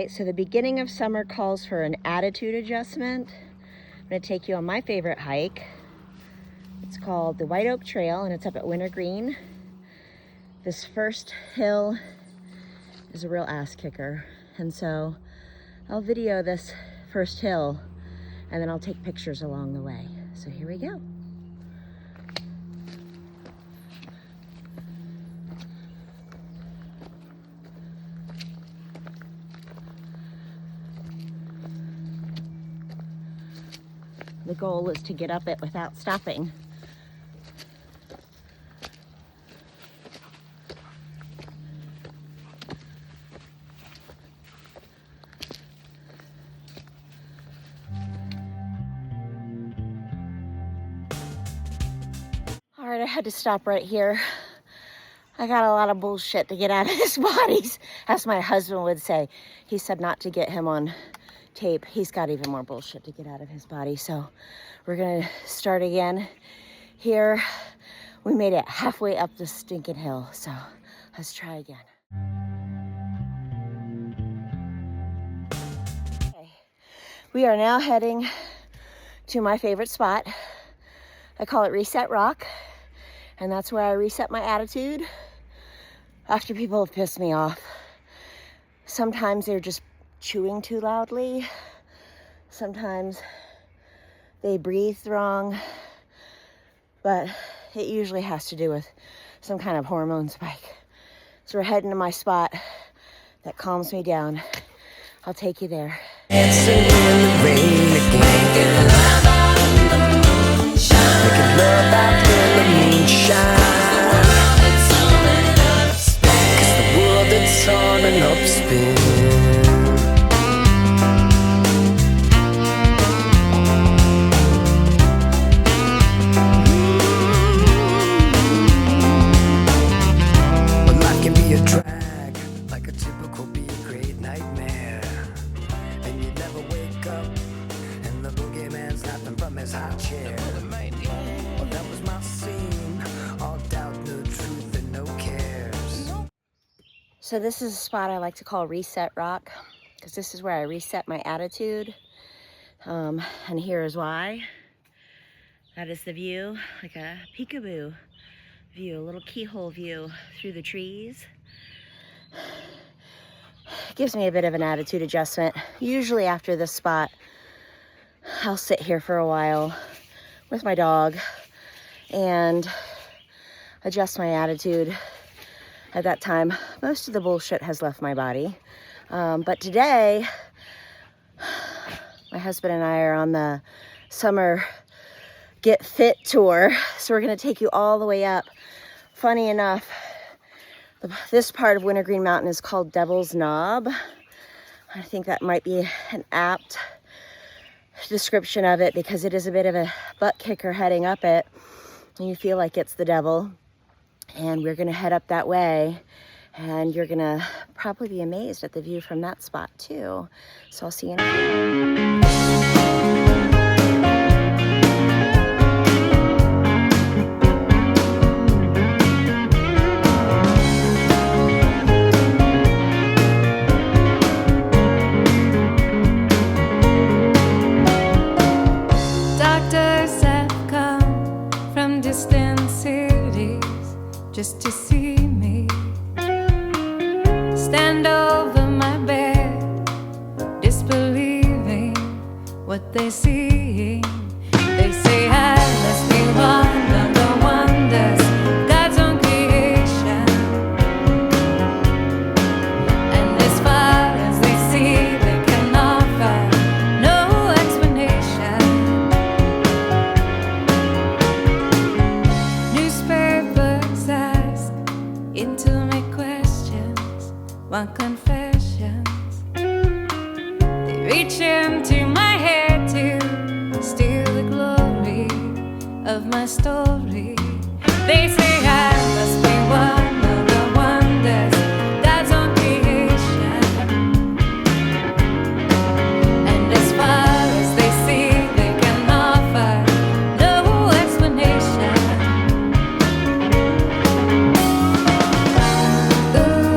right, so the beginning of summer calls for an attitude adjustment. I'm gonna take you on my favorite hike. It's called the White Oak Trail, and it's up at Wintergreen. This first hill is a real ass kicker, and so I'll video this first hill and then I'll take pictures along the way. So here we go. The goal is to get up it without stopping. All right, I had to stop right here. I got a lot of bullshit to get out of his bodies, as my husband would say. He said not to get him on tape. He's got even more bullshit to get out of his body. So we're gonna start again here. We made it halfway up the stinking hill, so let's try again. Okay. We are now heading to my favorite spot. I call it Reset Rock, and that's where I reset my attitude after people have pissed me off. Sometimes they're just chewing too loudly. Sometimes they breathe wrong, but it usually has to do with some kind of hormone spike. So we're heading to my spot that calms me down. I'll take you there. Dancing in the rain again. Making love out in the moonshine. Making love out in the moonshine. Cause the world it's on an upspin. So this is a spot I like to call Reset Rock, because this is where I reset my attitude. And here is why. That is the view, like a peekaboo view, a little keyhole view through the trees. It gives me a bit of an attitude adjustment. Usually after this spot, I'll sit here for a while with my dog and adjust my attitude. At that time, most of the bullshit has left my body. But today, my husband and I are on the summer Get Fit tour. So we're gonna take you all the way up. Funny enough, this part of Wintergreen Mountain is called Devil's Knob. I think that might be an apt description of it, because it is a bit of a butt kicker heading up it. And you feel like it's the devil. And we're gonna head up that way, and you're gonna probably be amazed at the view from that spot too. So I'll see you in a minute. Just to see me stand over my bed, disbelieving what they're seeing. They say I must be one of the wonders, God's own creation. And as far as they see, they can offer no explanation. Newspapers ask intimate questions, want confessions. They reach into my head to steal the glory of my story. They say I must be one of the wonders, God's own creation. And as far as they see, they can offer no explanation. Ooh.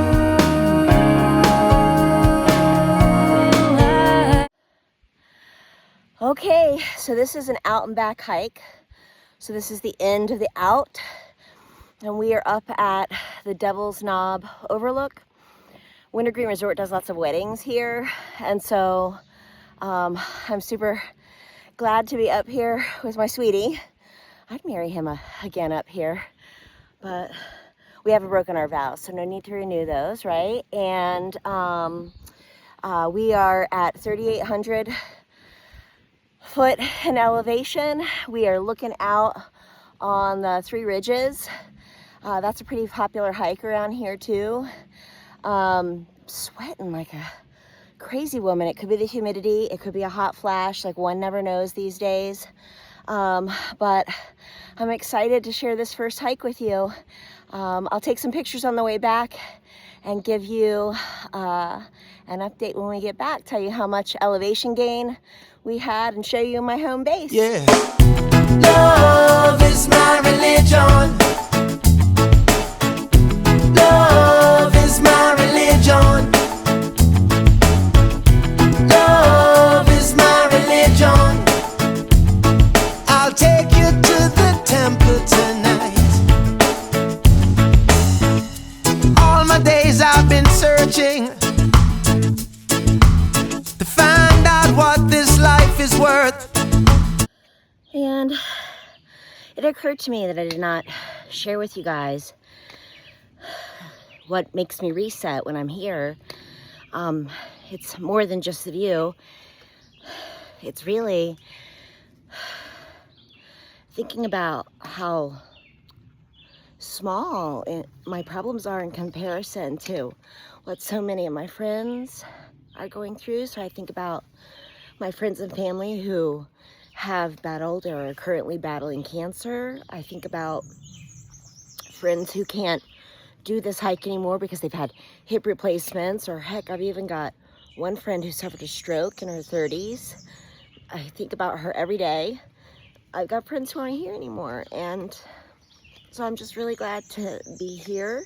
Okay, so this is an out and back hike. So this is the end of the out, and we are up at the Devil's Knob Overlook. Wintergreen Resort does lots of weddings here, and so I'm super glad to be up here with my sweetie. I'd marry him again up here, but we haven't broken our vows, so no need to renew those, right? And we are at 3,800 foot in elevation. We are looking out on the Three Ridges. That's a pretty popular hike around here too. Sweating like a crazy woman. It could be the humidity, it could be a hot flash, like one never knows these days. But I'm excited to share this first hike with you. I'll take some pictures on the way back and give you an update when we get back, tell you how much elevation gain we had and show you my home base. Yeah. Love is my religion. Love is my religion. Love is my religion. I'll take you to the temple tonight. All my days I've been searching to find out what this life is worth. And it occurred to me that I did not share with you guys what makes me reset when I'm here. It's more than just the view. It's really thinking about how small my problems are in comparison to what so many of my friends are going through. So I think about my friends and family who have battled or are currently battling cancer. I think about friends who can't do this hike anymore because they've had hip replacements, or heck, I've even got one friend who suffered a stroke in her 30s. I think about her every day. I've got friends who aren't here anymore, and so I'm just really glad to be here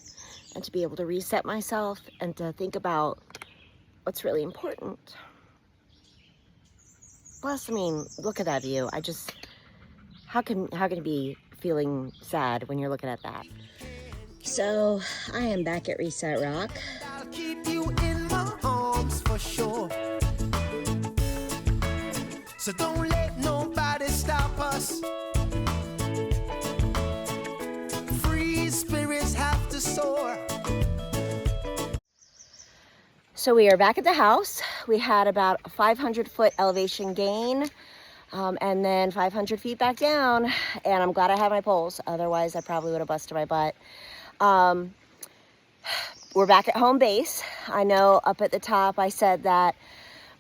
and to be able to reset myself and to think about what's really important. Plus, I mean, look at that view. How can you be feeling sad when you're looking at that? So, I am back at Reset Rock. I'll keep you in my arms for sure. So don't let nobody stop us. Free spirits have to soar. So we are back at the house. We had about a 500 foot elevation gain, and then 500 feet back down, and I'm glad I have my poles. Otherwise, I probably would have busted my butt. We're back at home base. I know up at the top I said that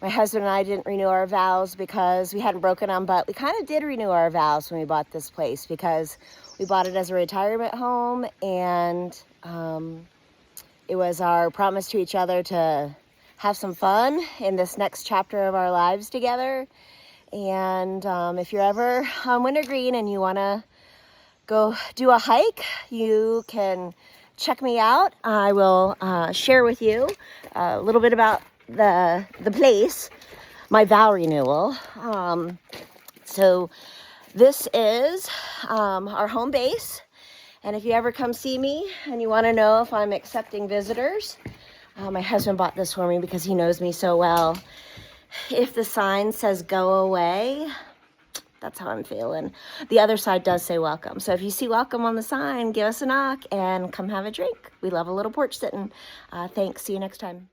my husband and I didn't renew our vows because we hadn't broken them, but we kind of did renew our vows when we bought this place because we bought it as a retirement home, and it was our promise to each other to have some fun in this next chapter of our lives together. And if you're ever on Wintergreen and you want to go do a hike, you can check me out. I will share with you a little bit about the place, my vow renewal. So this is our home base. And if you ever come see me and you want to know if I'm accepting visitors, my husband bought this for me because he knows me so well. If the sign says go away, that's how I'm feeling. The other side does say welcome. So if you see welcome on the sign, give us a knock and come have a drink. We love a little porch sitting. Thanks. See you next time.